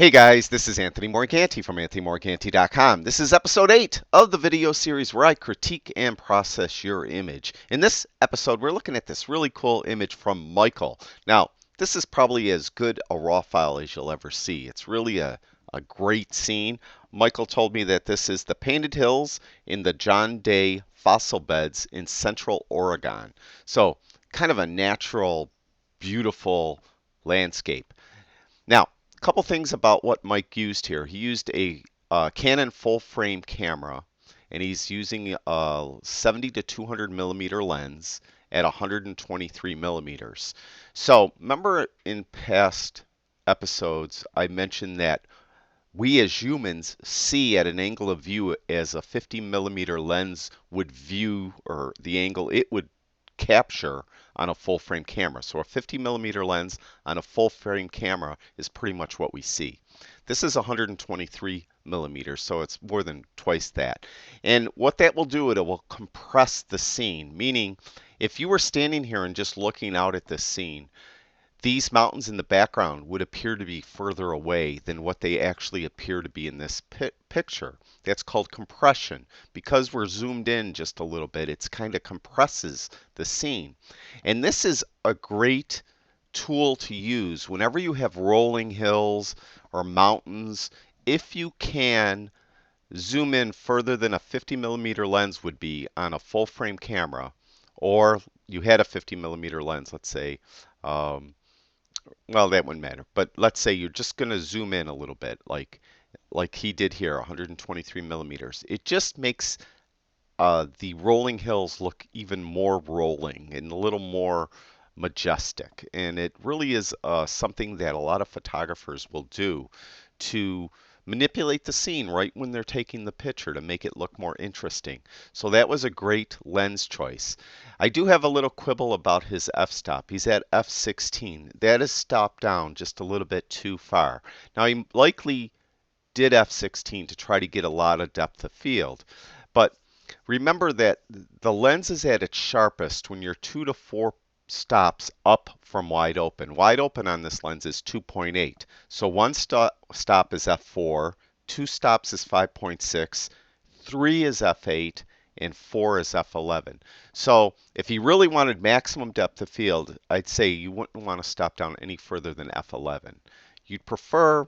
Hey guys, this is Anthony Morganti from AnthonyMorganti.com. This is episode 8 of the video series where I critique and process your image. In this episode, we're looking at this really cool image from Michael. Now, this is probably as good a raw file as you'll ever see. It's really a great scene. Michael told me that this is the painted hills in the John Day fossil beds in central Oregon. So, kind of a natural, beautiful landscape. Now, a couple things about what Mike used here. He used a Canon full frame camera, and he's using a 70 to 200 millimeter lens at 123 millimeters. So remember in past episodes, I mentioned that we as humans see at an angle of view as a 50 millimeter lens would view, or the angle it would capture on a full frame camera. So a 50 millimeter lens on a full frame camera is pretty much what we see. This is 123 millimeters, so it's more than twice that. And what that will do, it will compress the scene, meaning if you were standing here and just looking out at this scene, these mountains in the background would appear to be further away than what they actually appear to be in this picture. That's called compression. Because we're zoomed in just a little bit, it kind of compresses the scene. And this is a great tool to use whenever you have rolling hills or mountains. If you can zoom in further than a 50 millimeter lens would be on a full frame camera, or you had a 50 millimeter lens, let's say, well, that wouldn't matter. But let's say you're just going to zoom in a little bit, like he did here, 123 millimeters. It just makes the rolling hills look even more rolling and a little more majestic. And it really is something that a lot of photographers will do to manipulate the scene right when they're taking the picture to make it look more interesting. So that was a great lens choice. I do have a little quibble about his f-stop. He's at f16. That is stopped down just a little bit too far. Now he likely did f16 to try to get a lot of depth of field, but remember that the lens is at its sharpest when you're 2 to 4 stops up from wide open. Wide open on this lens is 2.8. So one stop is f4, 2 stops is 5.6, 3 is f8, and 4 is f11. So if you really wanted maximum depth of field, I'd say you wouldn't want to stop down any further than f11. You'd prefer,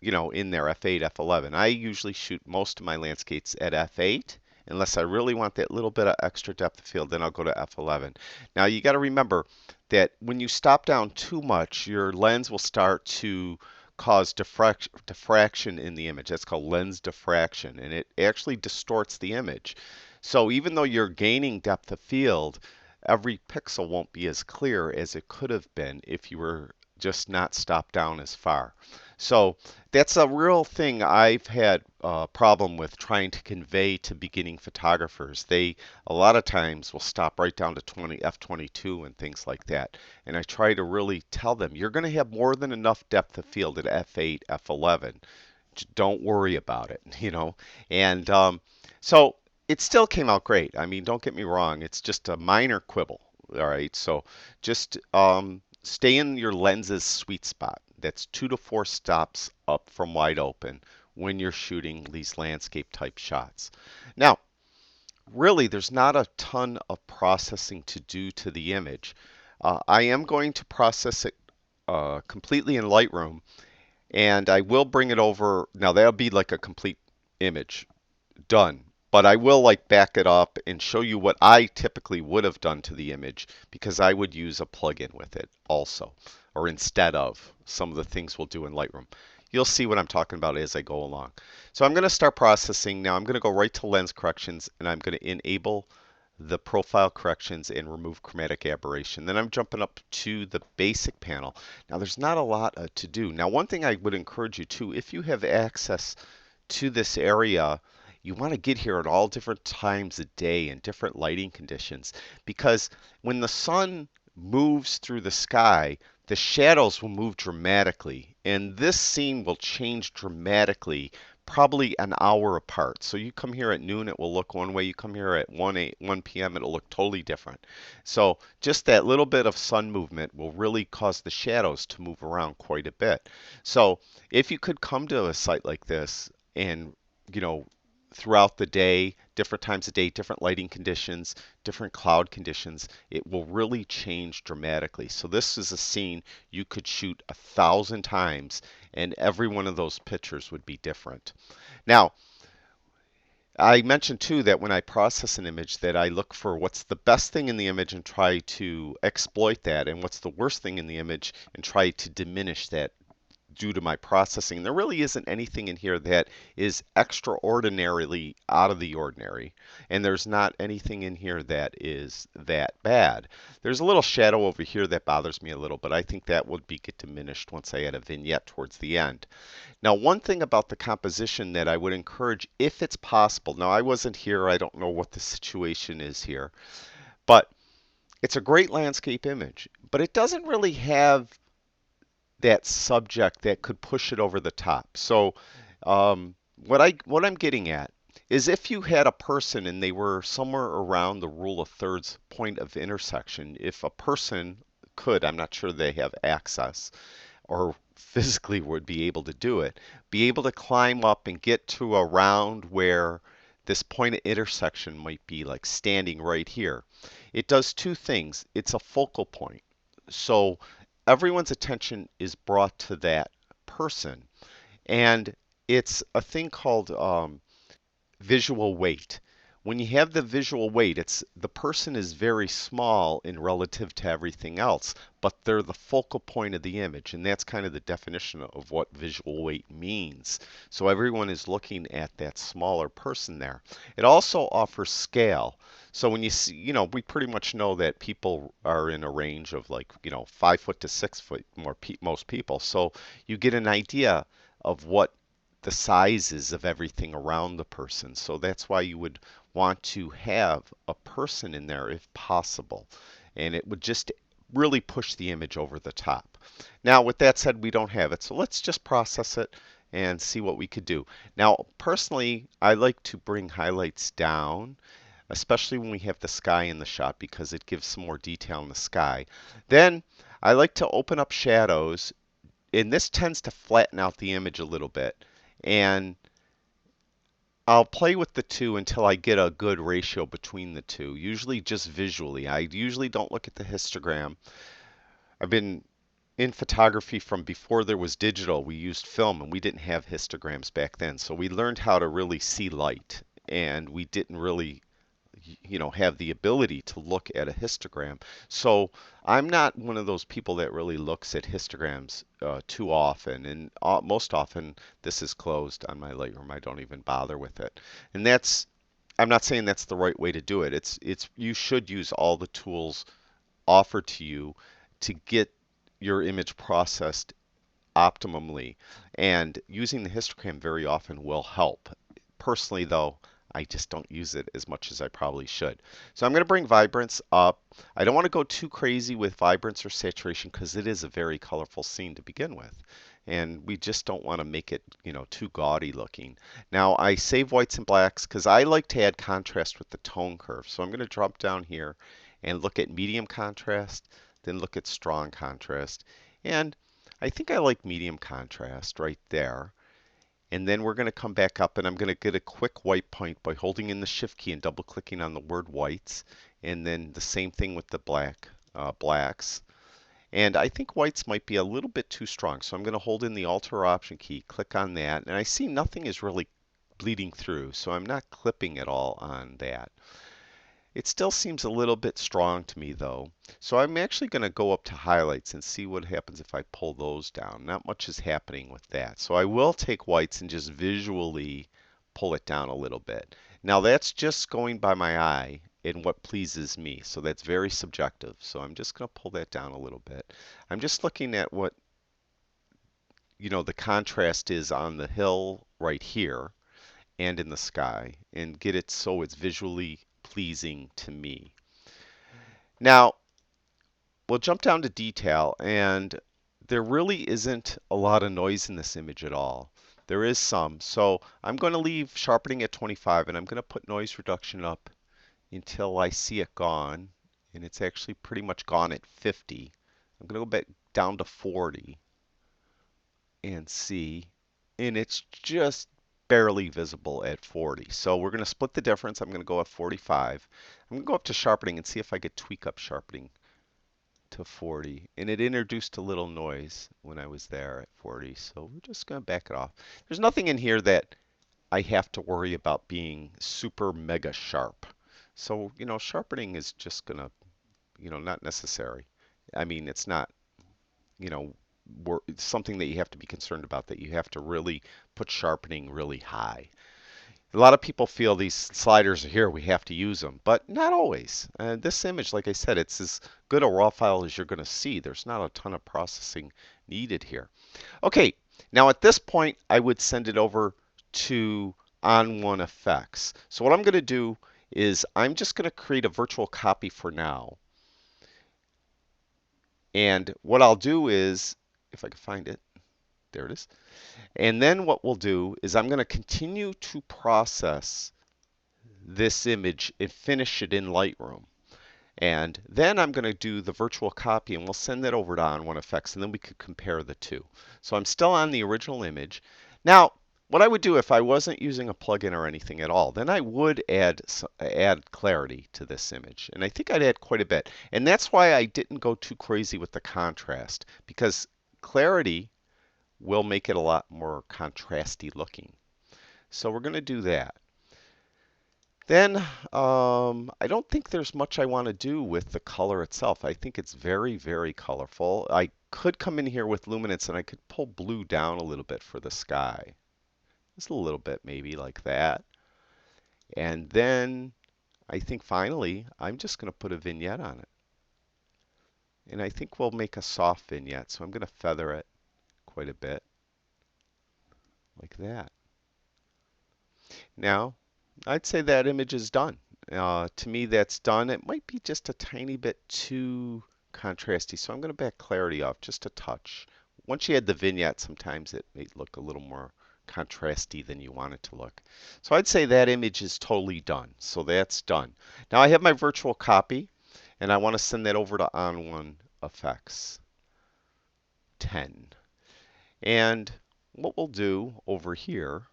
in there f8, f11. I usually shoot most of my landscapes at f8. Unless I really want that little bit of extra depth of field, then I'll go to f11. Now you got to remember that when you stop down too much, your lens will start to cause diffraction in the image. That's called lens diffraction, and it actually distorts the image. So even though you're gaining depth of field, every pixel won't be as clear as it could have been if you were just not stopped down as far. So that's a real thing I've had a problem with trying to convey to beginning photographers. They a lot of times will stop right down to f22 and things like that. And I try to really tell them, you're going to have more than enough depth of field at f8, f11. Just don't worry about it, And so it still came out great. I mean, don't get me wrong. It's just a minor quibble. All right. So just stay in your lens's sweet spot. That's 2 to 4 stops up from wide open when you're shooting these landscape type shots. Now, really, there's not a ton of processing to do to the image. I am going to process it completely in Lightroom, and I will bring it over. Now, that'll be like a complete image done. But I will back it up and show you what I typically would have done to the image, because I would use a plugin with it also, or instead of some of the things we'll do in Lightroom. You'll see what I'm talking about as I go along. So I'm going to start processing. Now I'm going to go right to lens corrections, and I'm going to enable the profile corrections and remove chromatic aberration. Then I'm jumping up to the basic panel. Now there's not a lot to do. Now one thing I would encourage you to, if you have access to this area, you want to get here at all different times of day and different lighting conditions, because when the sun moves through the sky, the shadows will move dramatically, and this scene will change dramatically probably an hour apart. So you come here at noon, it will look one way. You come here at 1 p.m., it'll look totally different. So just that little bit of sun movement will really cause the shadows to move around quite a bit. So if you could come to a site like this and, you know, throughout the day, different times of day, different lighting conditions, different cloud conditions, it will really change dramatically. So this is a scene you could shoot 1,000 times and every one of those pictures would be different. Now, I mentioned too that when I process an image that I look for what's the best thing in the image and try to exploit that, and what's the worst thing in the image and try to diminish that due to my processing. There really isn't anything in here that is extraordinarily out of the ordinary, and there's not anything in here that is that bad. There's a little shadow over here that bothers me a little, but I think that would get diminished once I add a vignette towards the end. Now, one thing about the composition that I would encourage, if it's possible, now I wasn't here, I don't know what the situation is here, but it's a great landscape image, but it doesn't really have that subject that could push it over the top. So what I'm getting at is if you had a person and they were somewhere around the rule of thirds point of intersection, if a person could, I'm not sure they have access or physically would be able to do it, be able to climb up and get to around where this point of intersection might be, like standing right here. It does two things. It's a focal point. So everyone's attention is brought to that person. And it's a thing called visual weight. When you have the visual weight, it's the person is very small in relative to everything else, but they're the focal point of the image, and that's kind of the definition of what visual weight means. So everyone is looking at that smaller person there. It also offers scale. So when you see, we pretty much know that people are in a range of like, 5 foot to 6 foot, most people. So you get an idea of what the sizes of everything around the person. So that's why you would want to have a person in there if possible. And it would just really push the image over the top. Now, with that said, we don't have it. So let's just process it and see what we could do. Now, personally, I like to bring highlights down, especially when we have the sky in the shot because it gives some more detail in the sky. Then I like to open up shadows, and this tends to flatten out the image a little bit. And I'll play with the two until I get a good ratio between the two, usually just visually. I usually don't look at the histogram. I've been in photography from before there was digital. We used film and we didn't have histograms back then. So we learned how to really see light, and we didn't really have the ability to look at a histogram. So I'm not one of those people that really looks at histograms too often, and most often this is closed on my Lightroom. I don't even bother with it, and I'm not saying that's the right way to do it. It's you should use all the tools offered to you to get your image processed optimally, and using the histogram very often will help. Personally, though, I just don't use it as much as I probably should. So I'm going to bring vibrance up. I don't want to go too crazy with vibrance or saturation because it is a very colorful scene to begin with. And we just don't want to make it, too gaudy looking. Now I save whites and blacks because I like to add contrast with the tone curve. So I'm going to drop down here and look at medium contrast, then look at strong contrast. And I think I like medium contrast right there. And then we're going to come back up and I'm going to get a quick white point by holding in the shift key and double clicking on the word whites. And then the same thing with the blacks. And I think whites might be a little bit too strong. So I'm going to hold in the Alt or Option key, click on that. And I see nothing is really bleeding through. So I'm not clipping at all on that. It still seems a little bit strong to me though. So I'm actually going to go up to highlights and see what happens if I pull those down. Not much is happening with that. So I will take whites and just visually pull it down a little bit. Now that's just going by my eye and what pleases me. So that's very subjective. So I'm just going to pull that down a little bit. I'm just looking at what the contrast is on the hill right here and in the sky and get it so it's visually pleasing to me. Now, we'll jump down to detail, and there really isn't a lot of noise in this image at all. there is some. So I'm going to leave sharpening at 25, and I'm going to put noise reduction up until I see it gone. And it's actually pretty much gone at 50. I'm going to go back down to 40 and see. And it's just barely visible at 40. So we're going to split the difference. I'm going to go at 45. I'm going to go up to sharpening and see if I could tweak up sharpening to 40. And it introduced a little noise when I was there at 40. So we're just going to back it off. There's nothing in here that I have to worry about being super mega sharp. So, sharpening is just going to, not necessary. I mean, it's not, you know, it's something that you have to be concerned about, that you have to really put sharpening really high. A lot of people feel these sliders are here, we have to use them, but not always. This image, like I said, it's as good a raw file as you're going to see. There's not a ton of processing needed here. Okay, now at this point, I would send it over to On1 Effects. So what I'm going to do is I'm just going to create a virtual copy for now. And what I'll do is, if I can find it, there it is. And then what we'll do is I'm going to continue to process this image and finish it in Lightroom. And then I'm going to do the virtual copy, and we'll send that over to On1 Effects, and then we could compare the two. So I'm still on the original image. Now, what I would do if I wasn't using a plugin or anything at all, then I would add clarity to this image. And I think I'd add quite a bit. And that's why I didn't go too crazy with the contrast, because clarity will make it a lot more contrasty looking. So we're going to do that. Then I don't think there's much I want to do with the color itself. I think it's very, very colorful. I could come in here with luminance and I could pull blue down a little bit for the sky. Just a little bit maybe like that. And then I think finally I'm just going to put a vignette on it. And I think we'll make a soft vignette. So I'm going to feather it quite a bit like that. Now, I'd say that image is done. To me, that's done. It might be just a tiny bit too contrasty, so I'm going to back clarity off just a touch. Once you add the vignette, sometimes it may look a little more contrasty than you want it to look. So I'd say that image is totally done. So that's done. Now I have my virtual copy, and I want to send that over to On1 Effects 10. And what we'll do over here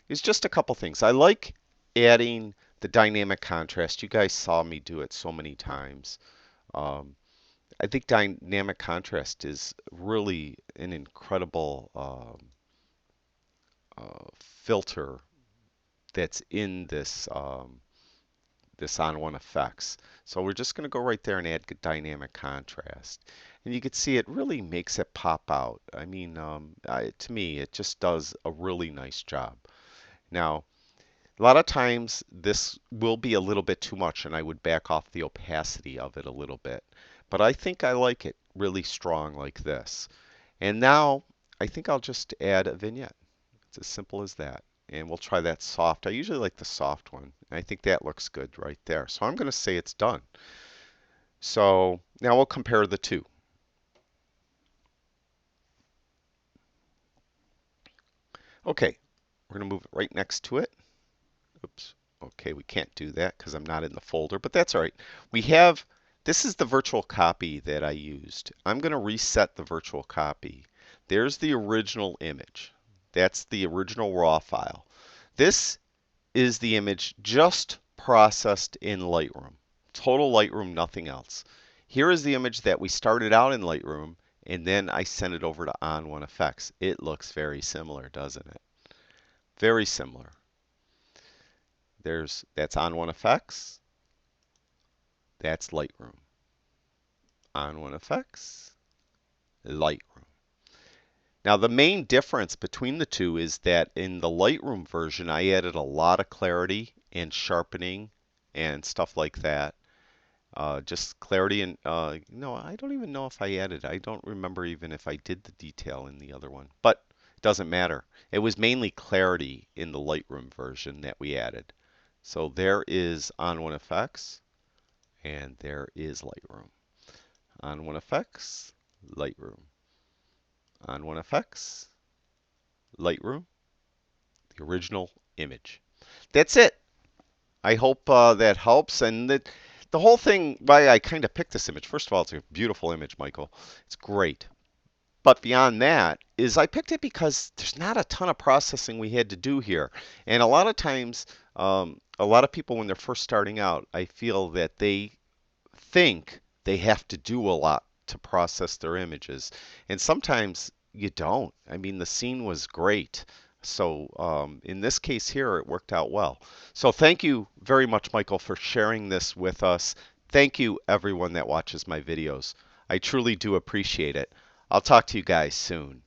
is just a couple things. I like adding the dynamic contrast. You guys saw me do it so many times. I think dynamic contrast is really an incredible filter that's in this this On1 Effects. So we're just going to go right there and add dynamic contrast. And you can see it really makes it pop out. I mean, to me, it just does a really nice job. Now, a lot of times this will be a little bit too much and I would back off the opacity of it a little bit. But I think I like it really strong like this. And now I think I'll just add a vignette. It's as simple as that. And we'll try that soft. I usually like the soft one. I think that looks good right there. So I'm going to say it's done. So now we'll compare the two. Okay, we're going to move it right next to it. Oops. Okay, we can't do that because I'm not in the folder, but that's all right. We have, this is the virtual copy that I used. I'm going to reset the virtual copy. There's the original image. That's the original raw file. This is the image just processed in Lightroom. Total Lightroom, nothing else. Here is the image that we started out in Lightroom, and then I sent it over to On1 Effects. It looks very similar, doesn't it? Very similar. That's On1 Effects. That's Lightroom. On1 Effects, Lightroom. Now the main difference between the two is that in the Lightroom version, I added a lot of clarity and sharpening and stuff like that. Just clarity and, no, I don't even know if I added. I don't remember even if I did the detail in the other one, but it doesn't matter. It was mainly clarity in the Lightroom version that we added. So there is On1 Effects, and there is Lightroom. On1 Effects, Lightroom. On1 Effects, Lightroom, the original image. That's it. I hope that helps. And the whole thing, why I kind of picked this image, first of all, it's a beautiful image, Michael. It's great. But beyond that is I picked it because there's not a ton of processing we had to do here. And a lot of times, a lot of people when they're first starting out, I feel that they think they have to do a lot to process their images. And sometimes you don't. I mean, the scene was great. So in this case here, it worked out well. So thank you very much, Michael, for sharing this with us. Thank you, everyone that watches my videos. I truly do appreciate it. I'll talk to you guys soon.